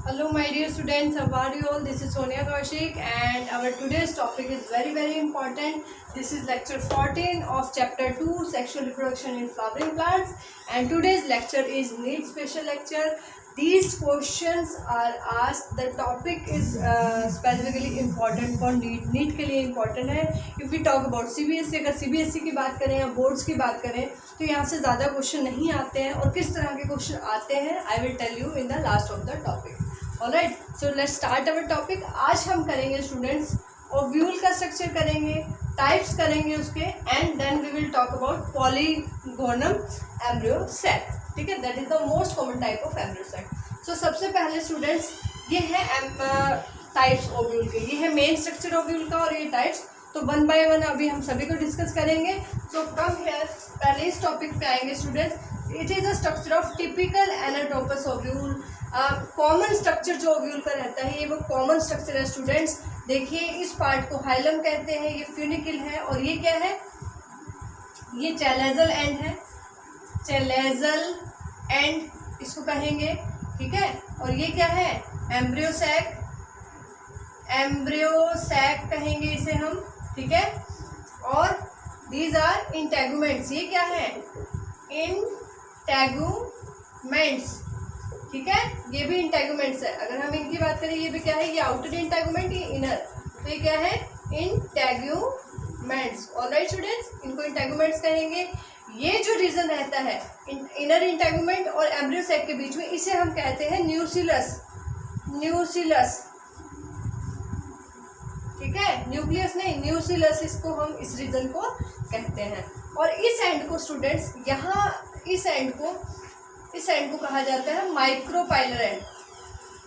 Hello my dear students, how are you all? This is Sonia Kaushik and our today's topic is very important. This is lecture 14 of chapter 2 sexual reproduction in flowering plants and today's lecture is NEET special lecture. These questions are asked, the topic is specifically important for NEET के लिए important है. If we talk about CBSE, अगर CBSE की बात करें या boards की बात करें तो यहाँ से ज़्यादा क्वेश्चन नहीं आते हैं और किस तरह के क्वेश्चन आते हैं I will tell you in the last of the topic. Alright, so let's start our topic. आज हम करेंगे स्टूडेंट्स ओव्यूल का स्ट्रक्चर करेंगे, टाइप्स करेंगे उसके and then we will talk about polygonum embryo sac. ठीक है, that is the most common type of embryo sac. So सबसे पहले स्टूडेंट्स ये है टाइप्स ओव्यूल के, ये है मेन स्ट्रक्चर ओव्यूल का और ये टाइप्स. तो वन बाय वन अभी हम सभी को डिस्कस करेंगे. सो कम हियर, पहले इस टॉपिक पे आएंगे students. It is a structure of typical anatropous ovule. Common structure जो ओव्यूल का रहता है ये वो कॉमन स्ट्रक्चर है स्टूडेंट्स. देखिए इस पार्ट को हाइलम कहते हैं, ये फ्यूनिकल है और ये क्या है, ये चैलेजल एंड है, चैलेजल एंड इसको कहेंगे. ठीक है, और ये क्या है, एम्ब्रियो सैक, एम्ब्रियो सैक कहेंगे इसे हम. ठीक है, और दीज आर इंटेगुमेंट्स. ये क्या है, इंटेगुमेंट्स. ठीक है, ये भी इंटेगुमेंट्स है. अगर हम इनकी बात करें ये भी क्या है, ये आउटर इंटेगुमेंट, ये इनर. तो ये क्या है, इंटेगुमेंट्स. ऑलराइट स्टूडेंट्स, इनको इंटेगुमेंट्स कहेंगे. ये जो रीजन रहता है इनर इंटेगुमेंट और एम्ब्रियो सैक के बीच में, इसे हम कहते हैं न्यूसिलस. न्यूसिलस. ठीक है, न्यूक्लियस नहीं, न्यूसिलस, इसको हम इस रीजन को कहते हैं. और इस एंड को स्टूडेंट्स, यहाँ इस एंड को कहा जाता है माइक्रोपाइलर एंड.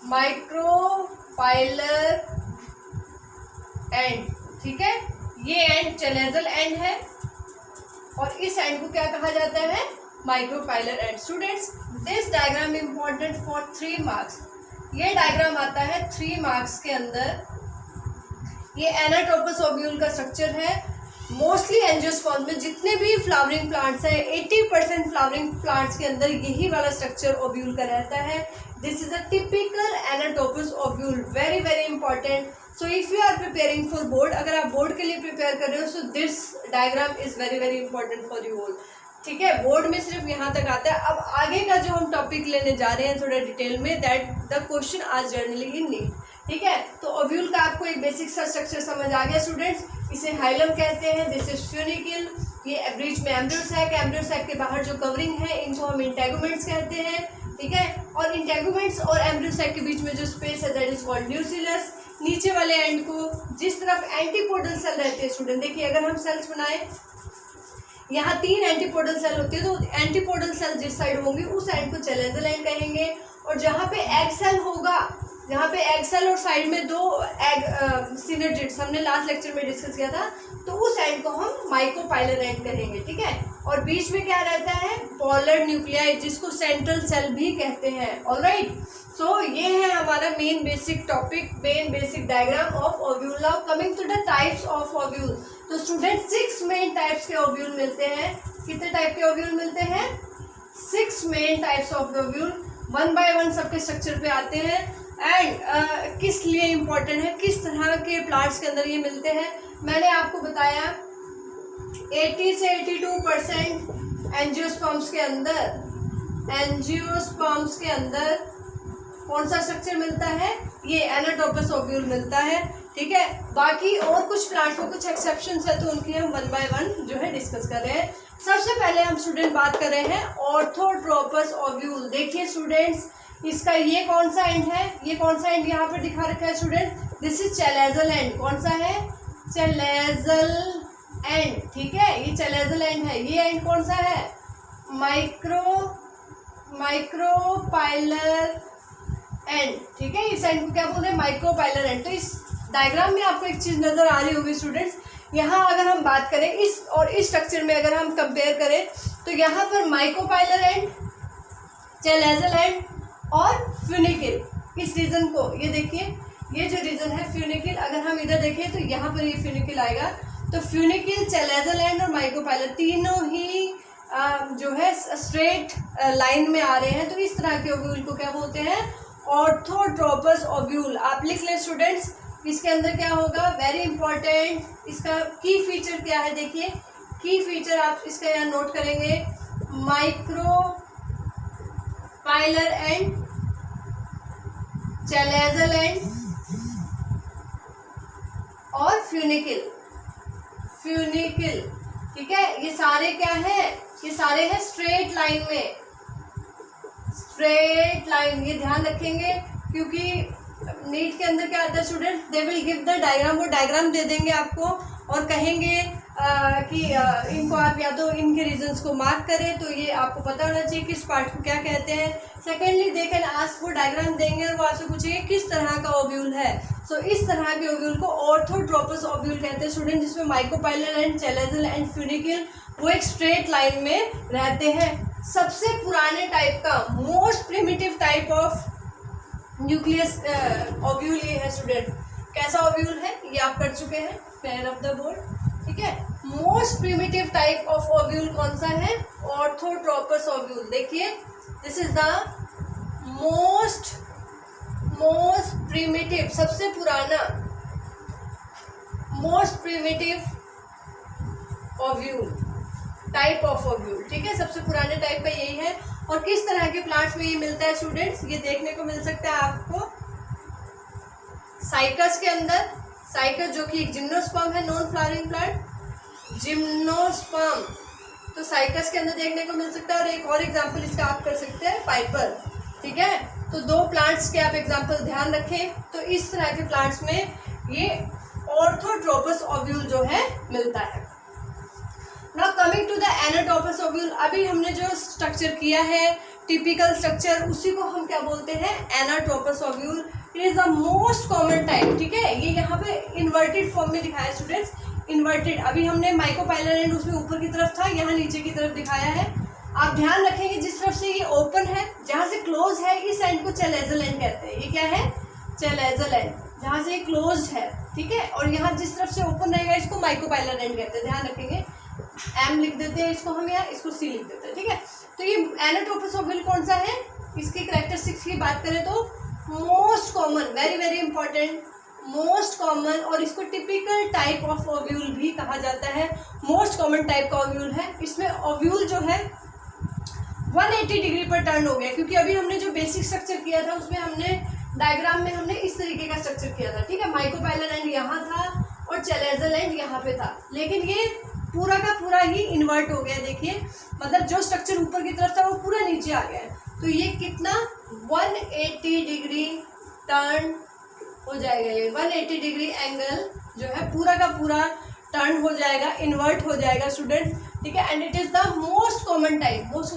Micropylar and. ठीक है, ये एंड चैलेजल एंड है और इस एंड को क्या कहा जाता है, micropylar and. Students this diagram important for 3 marks. ये डायग्राम आता है 3 मार्क्स के अंदर. ये एनाटोमस ओव्यूल का स्ट्रक्चर है. मोस्टली एंजियोस्पर्म में जितने भी फ्लावरिंग प्लांट्स हैं 80% फ्लावरिंग प्लांट्स के अंदर यही वाला स्ट्रक्चर ओव्यूल का रहता है. This is a typical anatropous ovule, very important. So if you are preparing for board, अगर आप बोर्ड के लिए प्रिपेयर कर रहे हो, so this diagram is very important for you all. ठीक है, बोर्ड में सिर्फ यहाँ तक आता है. अब आगे का जो हम टॉपिक लेने जा रहे हैं थोड़ा डिटेल में, दैट द क्वेश्चन आज जनरली इन नीट. ठीक है, तो ओव्यूल का आपको एक बेसिक सा स्ट्रक्चर समझ आ गया स्टूडेंट्स. इसे हाइलम कहते हैं, दिस इज फ्यूनिकल. ये ब्रीच में एम्ब्रियो सैक, एम्ब्रियो सैक के बाहर जो कवरिंग है इनको हम इंटेगुमेंट्स कहते हैं. ठीक है, और इंटेगुमेंट्स और एम्ब्रियो सैक के बीच में जो स्पेस है दैट इज कॉल्ड न्यूसिलस. नीचे वाले एंड को जिस तरफ एंटीपोडल सेल रहते हैं स्टूडेंट, देखिए अगर हम सेल्स बनाए, यहाँ 3 एंटीपोडल सेल होती है, तो एंटीपोडल सेल जिस साइड होंगी उस एंड को चैलेजल एंड कहेंगे. और जहाँ पे एग सेल होगा, जहाँ पे एग सेल और साइड में 2 एग सिनर्जिड्स हमने लास्ट लेक्चर में डिस्कस किया था, तो उस एंड को हम माइक्रोपाइलर एंड कहेंगे. ठीक है, और बीच में क्या रहता है, पोलर न्यूक्लियाई, जिसको सेंट्रल सेल भी कहते हैं. ऑलराइट, सो ये है हमारा main basic topic, main basic diagram of ovule. Now coming to the types of ovule. तो स्टूडेंट 6 मेन टाइप्स के ओव्यूल मिलते हैं. कितने टाइप के ओव्यूल मिलते हैं, 6 main types of ovule. One by one सबके स्ट्रक्चर पे आते हैं एंड किस लिए इम्पोर्टेंट है, किस तरह के प्लांट्स के अंदर ये मिलते हैं. मैंने आपको बताया 80 से 82% एंजियोस्पर्म्स के अंदर कौन सा स्ट्रक्चर मिलता है, ये एनाटोमस ओव्यूल मिलता है. ठीक है, बाकी और कुछ प्लांट्स में कुछ एक्सेप्शंस है, तो उनकी हम वन बाय वन जो है डिस्कस कर रहे हैं. सबसे पहले हम स्टूडेंट बात कर रहे हैं ऑर्थोट्रोपस ओव्यूल. देखिए स्टूडेंट्स, इसका ये कौन सा एंड है, ये कौन सा एंड यहाँ पर दिखा रखा है student, this is chalazal and. कौन सा है, चैलेजल एंड. ठीक है, ये चैलेजल एंड है. ये एंड कौन सा है, माइक्रोपाइलर एंड. ठीक है, इस एंड को क्या बोल रहे हैं, माइक्रोपाइलर एंड. तो इस डायग्राम में आपको एक चीज नजर आ रही होगी स्टूडेंट्स, यहाँ अगर हम बात करें इस और इस स्ट्रक्चर में अगर हम कंपेयर करें, तो यहाँ पर माइक्रोपाइलर एंड, चैलेजल एंड और फ्यूनिकल, इस रीजन को ये देखिए, ये जो रीजन है फ्यूनिकल, अगर हम इधर देखें तो यहाँ पर ये फ्यूनिकल आएगा. तो फ्यूनिकल, चैलेजल एंड और माइक्रोपाइलर तीनों ही जो है स्ट्रेट लाइन में आ रहे हैं, तो इस तरह के ओव्यूल को क्या बोलते हैं, ऑर्थोट्रोपस ओव्यूल। आप लिख लें स्टूडेंट्स, इसके अंदर क्या होगा, वेरी इंपॉर्टेंट, इसका की फीचर क्या है, देखिए की फीचर आप इसका यहाँ नोट करेंगे, माइक्रोपाइलर एंड चैलेजल एंड और फ्यूनिकल, ठीक है। ये सारे क्या है, ये सारे हैं स्ट्रेट लाइन में, स्ट्रेट लाइन, ये ध्यान रखेंगे क्योंकि नीट के अंदर क्या आता है student, they will give the diagram, वो डायग्राम दे देंगे आपको और कहेंगे कि इनको आप या तो इनके रीजंस को मार्क करें, तो ये आपको पता होना चाहिए किस पार्ट को क्या कहते हैं। सेकेंडली दे कैन आस्क, वो डायग्राम देंगे और वो आपसे पूछेंगे किस तरह का ओव्यूल है। सो इस तरह के ओव्यूल को ऑर्थोट्रोपस ओव्यूल कहते हैं स्टूडेंट, जिसमें micropylar and chalazal and funicle वो एक स्ट्रेट लाइन में रहते हैं। सबसे पुराने टाइप का, most primitive type of nucleus ovule ये है स्टूडेंट। कैसा ओव्यूल है ये आप कर चुके हैं, पेयर ऑफ द बोर्ड, ठीक है। Most primitive type of ovule कौन सा है, ऑर्थोट्रोपस ओव्यूल। देखिए this is the most primitive, सबसे पुराना most primitive ovule, type of ovule, ठीक है। सबसे पुराने टाइप का यही है। और किस तरह के प्लांट्स में ये मिलता है स्टूडेंट्स, ये देखने को मिल सकता है आपको साइकस के अंदर, साइकस जो कि एक जिम्नोस्पर्म है, नॉन फ्लावरिंग प्लांट, जिम्नोस्पर्म, तो साइकस के अंदर देखने को मिल सकता है। और एक और एग्जांपल इसका आप कर सकते हैं, पाइपर, ठीक है। तो दो प्लांट्स के आप एग्जांपल ध्यान रखें। तो इस तरह के प्लांट्स में ये ऑर्थोट्रोपस ओव्यूल जो है मिलता है। Now coming to the anatropous ovule, अभी हमने जो स्ट्रक्चर किया है टिपिकल स्ट्रक्चर, उसी को हम क्या बोलते हैं, anatropous ovule. It is the most common type, ठीक है। ये यहाँ पे इन्वर्टेड फॉर्म में दिखाया है स्टूडेंट्स, इन्वर्टेड। अभी हमने माइक्रोपाइलर एंड उसमें ऊपर की तरफ था, यहाँ नीचे की तरफ दिखाया है। आप ध्यान रखेंगे जिस तरफ से ये ओपन है, जहाँ से क्लोज है, इस एंड को चैलेजल एंड कहते हैं। ये क्या है, चैलेजल एंड, जहाँ से ये क्लोज है, ठीक है। और यहाँ जिस तरफ से ओपन रहेगा इसको माइक्रोपाइलर एंड कहते हैं, ध्यान रखेंगे। एम लिख देते हैं इसको हम, यहाँ इसको सी लिख देते हैं, ठीक है। तो ये एनाटोपस ओव्यूल कौन सा है, इसकी कैरेक्टरिस्टिक्स की बात करें तो most common, very very important, most common, और इसको टिपिकल टाइप ऑफ ओव्यूल भी कहा जाता है। मोस्ट कॉमन टाइप का ओव्यूल है। इसमें ओव्यूल जो है 180 डिग्री पर टर्न हो गया, क्योंकि अभी हमने जो बेसिक स्ट्रक्चर किया था उसमें हमने डायग्राम में हमने इस तरीके का स्ट्रक्चर किया था, ठीक है। माइक्रोपाइलर एंड यहाँ था और चैलेजल एंड यहाँ पे था, लेकिन ये पूरा का पूरा ही इन्वर्ट हो गया। देखिए मतलब जो स्ट्रक्चर ऊपर की तरफ था वो पूरा नीचे आ गया है। तो ये कितना 180 डिग्री टर्न हो जाएगा, ये 180 डिग्री एंगल जो है पूरा का पूरा टर्न हो जाएगा, इन्वर्ट हो जाएगा स्टूडेंट्स, ठीक है। And it is the most common type. Most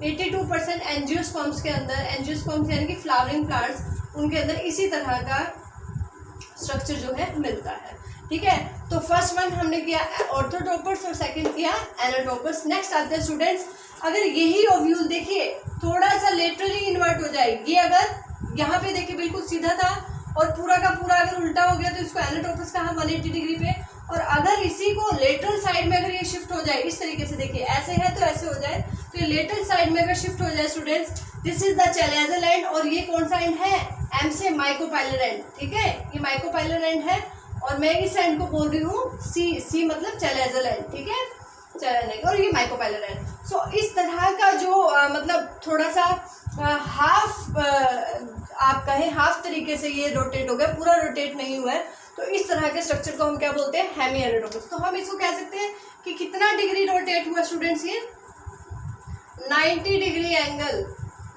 82% angiosperms के अंदर, एंजियोस्पर्म्स यानी कि फ्लावरिंग प्लांट्स, उनके अंदर इसी तरह का स्ट्रक्चर जो है मिलता है, ठीक है। तो फर्स्ट वन हमने किया ऑर्थोट्रोपस और सेकंड किया एनाटोपस। नेक्स्ट आते हैं स्टूडेंट्स, अगर यही ओव्यूल देखिए थोड़ा सा लेटरली इन्वर्ट हो जाए, ये अगर यहाँ पे देखिए बिल्कुल सीधा था और पूरा का पूरा अगर उल्टा हो गया तो इसको एनाटोपस कहा 180 डिग्री पे। और अगर इसी को लेटरल साइड में अगर ये शिफ्ट हो जाए इस तरीके से, देखिए ऐसे है तो ऐसे हो जाए, तो ये लेटरल साइड में अगर शिफ्ट हो जाए students, this is the chalazal and. और ये कौन सा एंड है, एम से माइक्रोपाइलर एंड, ठीक है। ये माइक्रोपाइलर एंड है और मैं इस एंड को बोल रही हूँ सी, सी मतलब चैलेजल एंड, ठीक है, चैलेजल एंड, और ये माइक्रोपाइलर एंड। सो इस तरह का जो मतलब थोड़ा सा हाफ आप कहें हाफ तरीके से ये रोटेट हो गया, पूरा रोटेट नहीं हुआ है, तो इस तरह के स्ट्रक्चर को हम क्या बोलते हैं, हेमी एनाटोपस। तो हम इसको कह सकते हैं कि कितना डिग्री रोटेट हुआ स्टूडेंट्स, ये 90 डिग्री एंगल,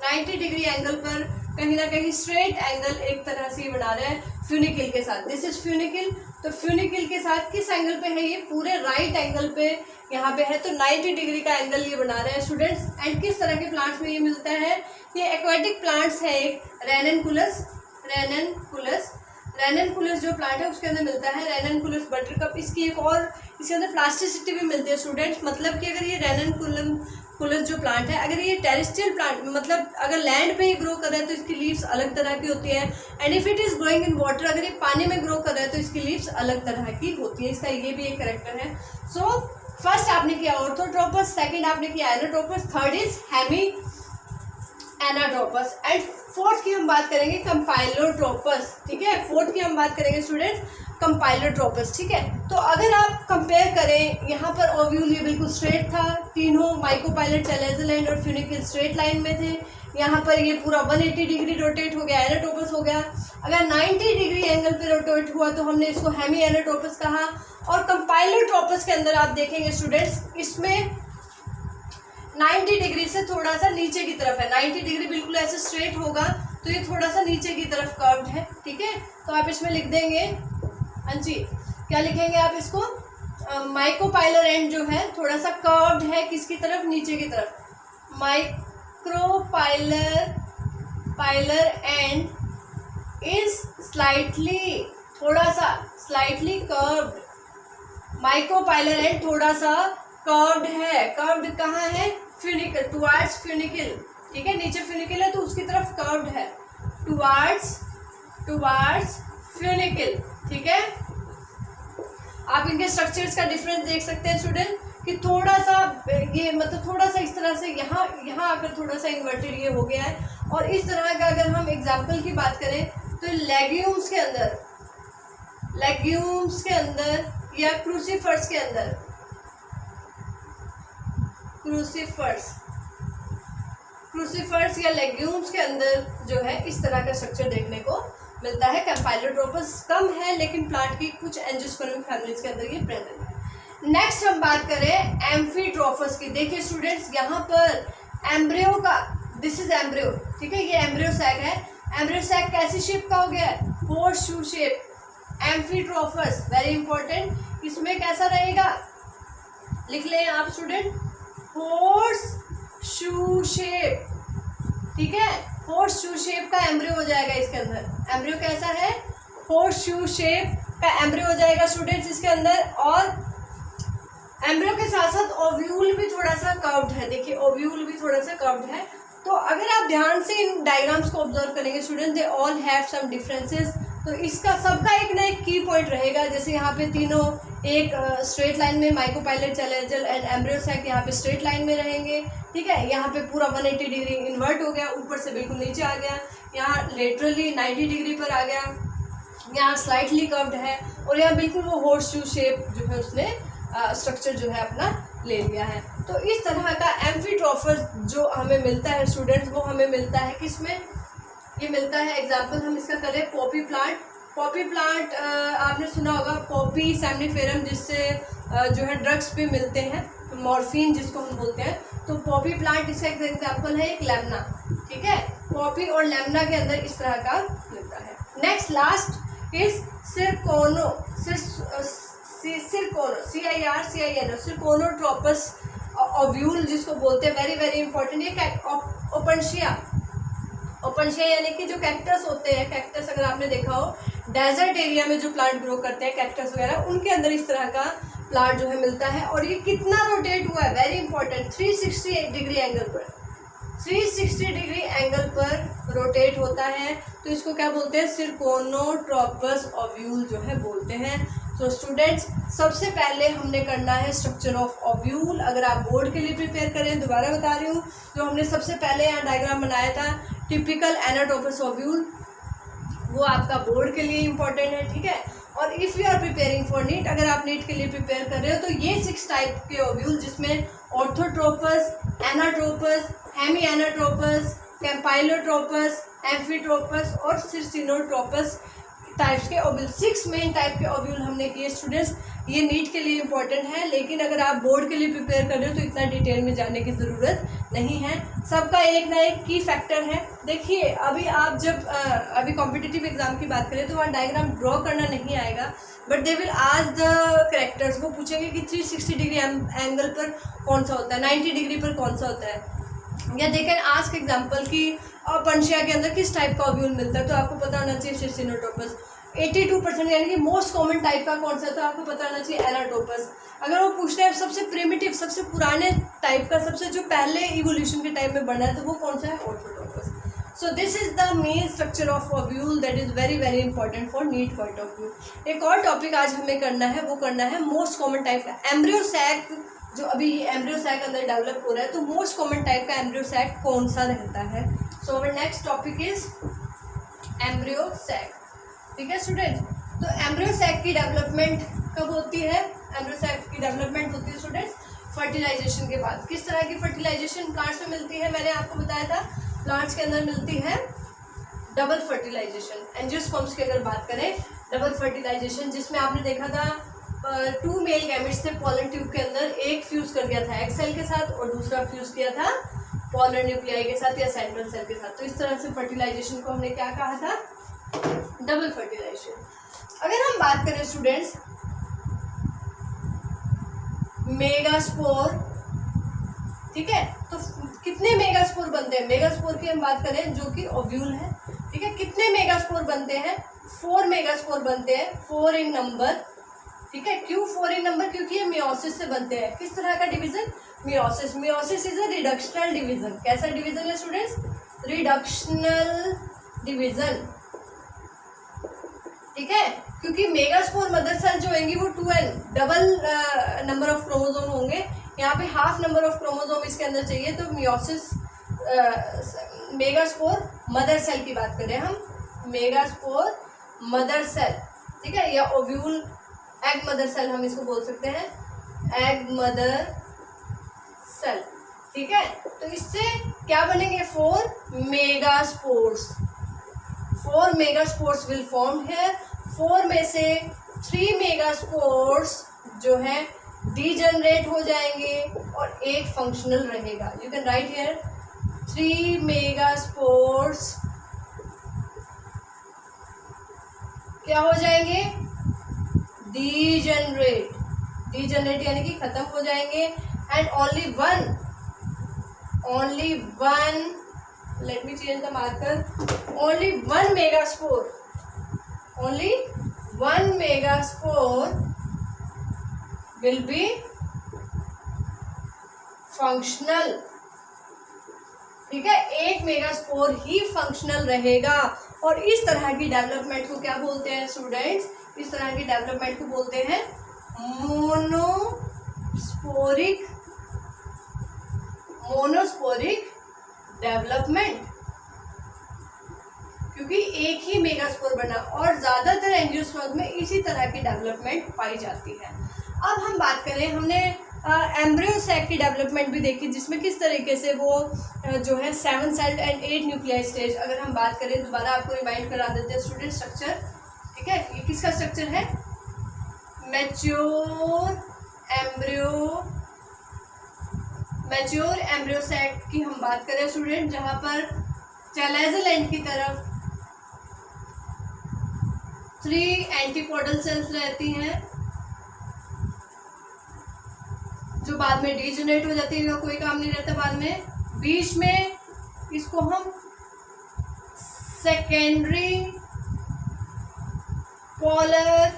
90 डिग्री एंगल पर कहीं ना कहीं स्ट्रेट एंगल एक तरह से बना रहे हैं फ्यूनिकल के साथ। दिस इज फ्यूनिकल, तो फ्यूनिकल के साथ किस एंगल पे है, ये पूरे राइट एंगल पे यहाँ पे है, तो 90 डिग्री का एंगल ये बना रहे हैं स्टूडेंट्स। एंड किस तरह के प्लांट्स में ये मिलता है, ये एक्वाटिक प्लांट्स है, एक रेननकुलस, रेननकुलस, रेननकुलस जो प्लांट है उसके अंदर मिलता है, रेननकुलस बटरकप। इसकी एक और इसके अंदर प्लास्टिसिटी भी मिलती है स्टूडेंट्स, मतलब कि अगर ये रेननकुलस जो प्लांट है, अगर ये टेरेस्ट्रियल प्लांट मतलब अगर लैंड पे ही ग्रो कर रहा है तो इसकी लीव्स अलग तरह की होती है। And if it is growing in water, अगर ये पानी में ग्रो कर रहा है तो इसकी लीव्स अलग तरह की होती है। इसका ये भी एक कैरेक्टर है। सो फर्स्ट आपने किया ऑर्थोट्रोपस, सेकंड आपने किया anatropous, third is hemianatropous. And fourth की हम बात करेंगे कंपाइलोट्रोपस, ठीक है। फोर्थ की हम बात करेंगे स्टूडेंट्स कंपाइलोट्रोपस, ठीक है। तो अगर आप कंपेयर करें, यहाँ पर ओव्यूल ये बिल्कुल स्ट्रेट था, तीनों माइक्रोपाइलट, चैलेजल एंड और फ्यूनिकल स्ट्रेट लाइन में थे। यहाँ पर ये पूरा 180 डिग्री रोटेट हो गया, एनाट्रोपस हो गया। अगर 90 डिग्री एंगल पे रोटेट हुआ तो हमने इसको हेमी एनाट्रोपस कहा। और कंपाइलोट्रोपस के अंदर आप देखेंगे स्टूडेंट्स, इसमें 90 डिग्री से थोड़ा सा नीचे की तरफ है। 90 डिग्री बिल्कुल ऐसे स्ट्रेट होगा तो ये थोड़ा सा नीचे की तरफ कर्व्ड है, ठीक है। तो आप इसमें लिख देंगे, हाँ जी, क्या लिखेंगे आप इसको, माइक्रोपाइलर एंड जो है थोड़ा सा कर्व्ड है, किसकी तरफ, नीचे की तरफ। माइक्रोपाइलर एंड इज स्लाइटली, थोड़ा सा स्लाइटली कर्व्ड। माइक्रोपाइलर एंड थोड़ा सा कर्व्ड है। कर्व्ड कहाँ है, फ्यूनिकल, टुवार्ड्स फ्यूनिकल, ठीक है। नीचे फ्यूनिकल है तो उसकी तरफ कर्व्ड है, टुवार्ड्स फ्यूनिकल, ठीक है। आप इनके स्ट्रक्चर्स का डिफरेंस देख सकते हैं स्टूडेंट, कि थोड़ा सा ये मतलब थोड़ा सा इस तरह से यहाँ आकर थोड़ा सा इन्वर्टेड ये हो गया है। और इस तरह का अगर हम एग्जाम्पल की बात करें तो लेग्यूम्स के अंदर या क्रूसीफर्स के अंदर, क्रूसीफर्स या लेग्यूम्स के अंदर जो है इस तरह का स्ट्रक्चर देखने को मिलता है। कंपाइलोट्रोपस कम है लेकिन प्लांट की कुछ एंजियोस्पर्मिक फैमिलीज के अंदर ये प्रेजेंट है। नेक्स्ट हम बात करें एम्फीट्रोपस की। देखिए स्टूडेंट्स, यहाँ पर एम्ब्रियो का, दिस इज एम्ब्रियो, ठीक है, ये एम्ब्रियो सैक है। एम्ब्रियो सैक कैसी शेप का हो गया है, होर्स-शू शेप। एम्फीट्रोपस वेरी इंपॉर्टेंट, इसमें कैसा रहेगा, लिख लें आप स्टूडेंट, होर्स-शू शेप, ठीक है। होर्स-शू शेप का एम्ब्रियो हो जाएगा इसके अंदर। एम्ब्रियो कैसा है, होर्स-शू शेप का एम्ब्रियो हो जाएगा स्टूडेंट्स इसके अंदर। और एम्ब्रियो के साथ साथ ओव्यूल भी थोड़ा सा कर्व्ड है। देखिए ओव्यूल भी थोड़ा सा कर्व्ड है। तो अगर आप ध्यान से इन डायग्राम्स को ऑब्जर्व करेंगे student, they all have some differences. तो इसका सबका एक ना एक की पॉइंट रहेगा। जैसे यहाँ पे तीनों एक स्ट्रेट लाइन में, माइक्रोपाइलट, चैलेंजल एंड एम्ब्रियो सैक यहाँ पे स्ट्रेट लाइन में रहेंगे, ठीक है। यहाँ पे पूरा 180 डिग्री इन्वर्ट हो गया, ऊपर से बिल्कुल नीचे आ गया, यहाँ लेटरली 90 डिग्री पर आ गया, यहाँ स्लाइटली कर्व्ड है, और यहाँ बिल्कुल वो होर्स-शू शेप जो है उसने स्ट्रक्चर जो है अपना ले लिया है। तो इस तरह का एम्फीट्रोपस जो हमें मिलता है स्टूडेंट्स, वो हमें मिलता है किसमें, ये मिलता है, एग्जांपल हम इसका करें, पॉपी प्लांट। पॉपी प्लांट आपने सुना होगा, पॉपी सैमनीफेरम, जिससे जो है ड्रग्स भी मिलते हैं, मॉर्फिन जिसको हम बोलते हैं। तो पॉपी प्लांट इसका एक एग्जांपल है, एक लेमना, ठीक है। पॉपी और लेमना के अंदर इस तरह का मिलता है। नेक्स्ट लास्ट इज सिरकोनो, सिरकोनोट्रोपस ओव्यूल जिसको बोलते हैं, वेरी वेरी इंपॉर्टेंट। ये ओपनशिया यानी कि जो कैक्टस होते हैं, कैक्टस अगर आपने देखा हो डेजर्ट एरिया में जो प्लांट ग्रो करते हैं कैक्टस वगैरह, उनके अंदर इस तरह का प्लांट जो है मिलता है। और ये कितना रोटेट हुआ है, वेरी इंपॉर्टेंट, 360 डिग्री एंगल पर, 360 डिग्री एंगल पर रोटेट होता है। तो इसको क्या बोलते हैं, सिरकोनोट्रोपस ओव्यूल जो है बोलते हैं। तो स्टूडेंट्स, सबसे पहले हमने करना है स्ट्रक्चर ऑफ ओव्यूल। अगर आप बोर्ड के लिए प्रिपेयर करें, दोबारा बता रही हूँ, तो हमने सबसे पहले यहाँ डायग्राम बनाया था टिपिकल एनाट्रोपस ओव्यूल, वो आपका बोर्ड के लिए इम्पोर्टेंट है, ठीक है। और if you are preparing for NEET, अगर आप नीट के लिए प्रिपेयर कर रहे हो तो ये 6 टाइप के ओव्यूल, जिसमें ऑर्थोट्रोपस, एनाट्रोपस, हेमी एनाट्रोपस, कंपाइलोट्रोपस, एम्फीट्रोपस और सिरसिनोट्रोपस टाइप्स के ओव्यूल, 6 मेन टाइप के ओव्यूल हमने किए स्टूडेंट्स। ये नीट के लिए इम्पोर्टेंट है, लेकिन अगर आप बोर्ड के लिए प्रिपेयर कर रहे हो तो इतना डिटेल में जाने की ज़रूरत नहीं है। सबका एक ना एक की फैक्टर है। देखिए अभी आप जब अभी कॉम्पिटिटिव एग्जाम की बात करें तो वहाँ डायग्राम ड्रॉ करना नहीं आएगा, but they will ask the characters, वो पूछेंगे कि 360 डिग्री एंगल पर कौन सा होता है, 90 डिग्री पर कौन सा होता है, या दे कैन आस्क एग्जाम्पल कि पंशिया के अंदर किस टाइप का ओव्यूल मिलता है। तो आपको पता होना चाहिए सिरसिनोट्रोपस। 82% यानी कि मोस्ट कॉमन टाइप का कौन सा, तो आपको पता होना चाहिए एनाट्रोपस। अगर वो पूछते हैं सबसे प्रिमिटिव, सबसे पुराने टाइप का, सबसे जो पहले इवोल्यूशन के टाइम में बना है, तो वो कौन सा है, orthotropous. So this is the main structure of ovule that is very very important for NEET point of view. एक और टॉपिक आज हमें करना है, वो करना है मोस्ट कॉमन टाइप का एम्ब्रियो सैक। जो अभी एम्ब्रियो सैक अंदर डेवलप हो रहा है, तो मोस्ट कॉमन टाइप का एम्ब्रियो सैक कौन सा रहता है, so our next topic is embryo sac. ठीक है स्टूडेंट्स, तो एम्ब्रियो सैक की डेवलपमेंट कब होती है? एम्ब्रियो सैक की डेवलपमेंट होती है स्टूडेंट्स फर्टिलाइजेशन के बाद। किस तरह की फर्टिलाइजेशन प्लांट्स में मिलती है? मैंने आपको बताया था प्लांट्स के अंदर मिलती है डबल फर्टिलाइजेशन। एंजियोस्पर्म्स की अगर बात करें, डबल फर्टिलाइजेशन जिसमें आपने देखा था 2 मेल गैमेट्स थे पॉलन ट्यूब के अंदर, एक फ्यूज कर गया था एग सेल के साथ और दूसरा फ्यूज किया था पॉलर न्यूक्लियाई के साथ या सेंट्रल सेल के साथ। तो इस तरह से फर्टिलाइजेशन को हमने क्या कहा था? Double fertilisation. अगर हम बात करें स्टूडेंट्स मेगास्पोर, ठीक है, तो कितने मेगास्पोर बनते हैं? मेगास्पोर की हम बात करें जो कि ओव्यूल है, ठीक है, कितने मेगास्पोर बनते हैं? 4 मेगास्पोर बनते हैं, 4 इन नंबर। ठीक है, क्यों 4 इन नंबर? क्योंकि ये मियोसिस से बनते हैं। किस तरह का division? Meiosis. Meiosis is a reductional division. कैसा डिवीजन है स्टूडेंट्स? Reductional division. ठीक है, क्योंकि मेगास्पोर मदर सेल जो होंगी वो 2n double number of chromosome होंगे। यहाँ पे हाफ नंबर ऑफ क्रोमोसोम इसके अंदर चाहिए। तो मियोसिस मेगास्पोर मदर सेल की बात करें हम, मेगास्पोर मदर सेल, ठीक है, या ओव्यूल एग मदर सेल हम इसको बोल सकते हैं, एग मदर सेल। ठीक है, तो इससे क्या बनेंगे? 4 मेगास्पोर्स। 4 मेगास्पोर्स विल फॉर्म है। 4 में से 3 मेगास्पोर्स जो है डीजनरेट हो जाएंगे और एक फंक्शनल रहेगा। You can write here 3 megaspores क्या हो जाएंगे? डीजनरेट। डीजनरेट यानी कि खत्म हो जाएंगे। And only one let me change the marker, only one megaspore will be functional. ठीक है, एक मेगास्पोर ही फंक्शनल रहेगा। और इस तरह की डेवलपमेंट को क्या बोलते हैं स्टूडेंट्स? इस तरह की डेवलपमेंट को बोलते हैं मोनोस्पोरिक डेवलपमेंट, क्योंकि एक ही मेगास्पोर बना। और ज्यादातर एंजियोस्पर्म में इसी तरह की डेवलपमेंट पाई जाती है। अब हम बात करें, हमने एम्ब्रियो सैक की डेवलपमेंट भी देखी, जिसमें किस तरीके से वो जो है 7 सेल्ड एंड 8 न्यूक्लियाई स्टेज। अगर हम बात करें, दोबारा आपको रिमाइंड करा देते हैं स्टूडेंट स्ट्रक्चर। ठीक है, ये किसका स्ट्रक्चर है? मैच्योर एम्ब्रियो सैक की हम बात करें स्टूडेंट, जहां पर चैलेजल एंड की तरफ 3 एंटीपोडल सेल्स रहती हैं जो बाद में डीजनरेट हो जाती है, कोई काम नहीं रहता बाद में। बीच में इसको हम सेकेंडरी पोलर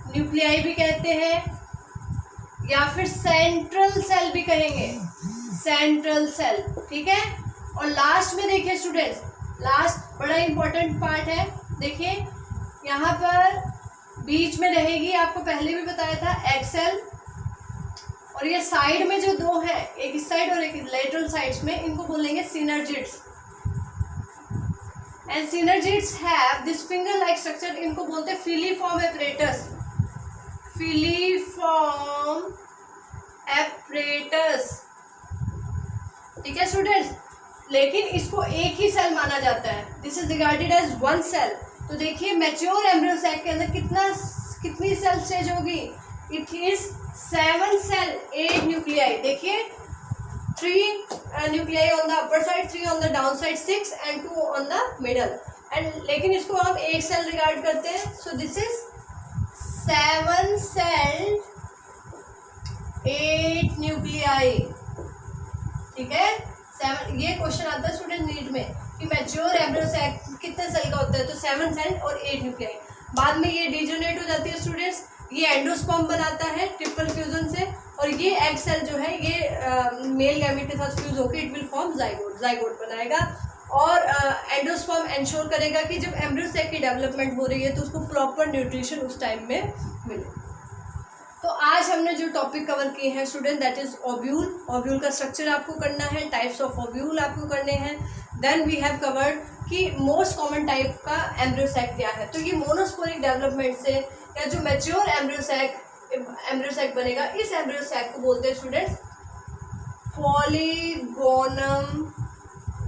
न्यूक्लियाई भी कहते हैं, या फिर सेंट्रल सेल भी कहेंगे, सेंट्रल सेल। ठीक है, और लास्ट में देखिए स्टूडेंट्स, लास्ट बड़ा इंपॉर्टेंट पार्ट है। देखिए यहाँ पर बीच में रहेगी, आपको पहले भी बताया था, एग सेल। और ये साइड में जो 2 हैं, एक इस साइड और एक लेटरल साइड्स में, इनको बोलेंगे synergids. And synergids have this finger like structure, इनको बोलते हैं फिलीफॉर्म एपरेटस। Filiform apparatus. ठीक है स्टूडेंट्स, लेकिन इसको एक ही सेल माना जाता है। This is regarded as 1 cell. तो देखिए मैच्योर एम्ब्रियो सैक के अंदर कितनी सेल स्टेज होगी? It is 7 cell 8 nuclei. देखिए 3 nuclei on the upper side, 3 on the down side, 6 and 2 on the middle. And लेकिन इसको हम एक सेल रिगार्ड करते हैं। So this is 7 cell 8 nuclei. ठीक है, 7। ये क्वेश्चन आता है स्टूडेंट नीट में कि मैच्योर एम्ब्रियो सैक कितने सेल का होता है? तो 7 सेल और 8 न्यूक्लियाई। बाद में ये डीजनरेट हो जाती है स्टूडेंट्स, ये एंडोस्पर्म बनाता है ट्रिपल फ्यूजन से, और ये एग सेल जो है ये मेल गैमेट के साथ फ्यूज होकर इट विल फॉर्म जाइगोट बनाएगा। और एंडोस्पर्म इंश्योर करेगा कि जब एम्ब्रियो सैक की डेवलपमेंट हो रही है तो उसको प्रॉपर न्यूट्रिशन उस टाइम में मिले। तो आज हमने जो टॉपिक कवर किए हैं student, that is ovule. Ovule का स्ट्रक्चर आपको करना है, टाइप्स ऑफ ओव्यूल आपको करने हैं, देन वी हैव कवर्ड कि मोस्ट कॉमन टाइप का एम्ब्रियो सैक क्या है। तो ये मोनोस्पोरिक डेवलपमेंट से या जो मैच्योर एम्ब्रियो सैक बनेगा, इस एम्ब्रियो सैक को बोलते हैं students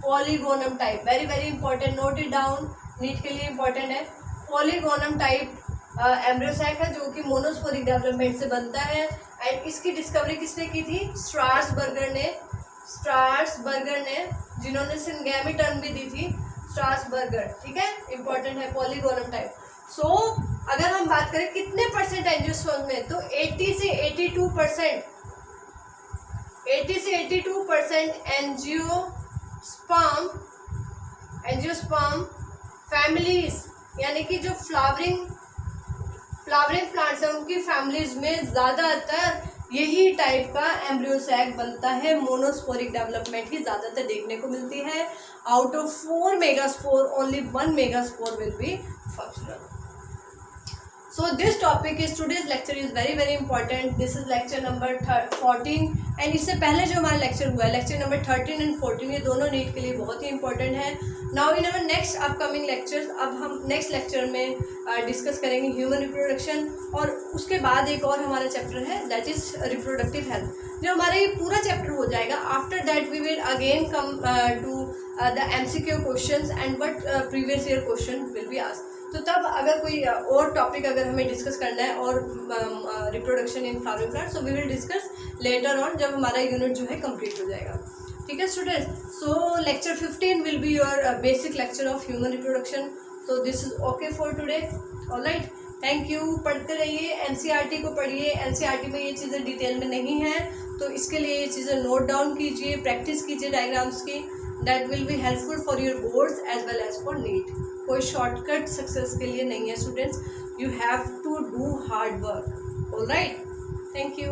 polygonum type. Very very important, note it down, NEET के लिए इंपॉर्टेंट है। पॉलीगोनम टाइप एम्ब्रियो सैक है जो कि मोनोस्पोरिक डेवलपमेंट से बनता है। एंड इसकी डिस्कवरी किसने की थी? स्ट्रासबर्गर ने, जिन्होंने सिंगेमी टर्म भी दी थी, स्ट्रासबर्गर। ठीक है, इंपॉर्टेंट है पॉलीगोनम टाइप। सो अगर हम बात करें कितने परसेंट एंजियोस्पर्म में, तो 80 से 82% एंजियोस्पर्म फैमिलीज, यानी कि जो फ्लावरिंग प्लांट्स हैं उनकी फैमिलीज में ज़्यादातर यही टाइप का एम्ब्रियो सैक बनता है। मोनोस्पोरिक डेवलपमेंट ही ज़्यादातर देखने को मिलती है। Out of 4 megaspore only 1 megaspore will be functional. So this topic is today's lecture is very very important. This is lecture number 14 and इससे पहले जो हमारा लेक्चर हुआ है लेक्चर नंबर 13 एंड 14, ये दोनों नीट के लिए बहुत ही इंपॉर्टेंट है। Now in our next upcoming lectures, अब हम नेक्स्ट लेक्चर में डिस्कस करेंगे ह्यूमन रिप्रोडक्शन, और उसके बाद एक और हमारा चैप्टर है दैट इज रिप्रोडक्टिव हेल्थ। जो हमारा ये पूरा चैप्टर हो जाएगा, after that we will again come to the MCQ questions and what previous year question will be asked. तो तब अगर कोई और टॉपिक अगर हमें डिस्कस करना है और reproduction in flowering plant, so we will discuss later on जब हमारा यूनिट जो है कंप्लीट हो जाएगा। ठीक है students, so lecture 15 will be your basic lecture of human reproduction. So this is okay for today, alright, thank you. पढ़ते रहिए, NCERT को पढ़िए। NCERT में ये चीज़ें डिटेल में नहीं है, तो इसके लिए ये चीज़ें नोट डाउन कीजिए, प्रैक्टिस कीजिए डायग्राम्स की। That will be helpful for your boards as well as for NEET. कोई शॉर्टकट सक्सेस के लिए नहीं है students, you have to do hard work, alright, thank you.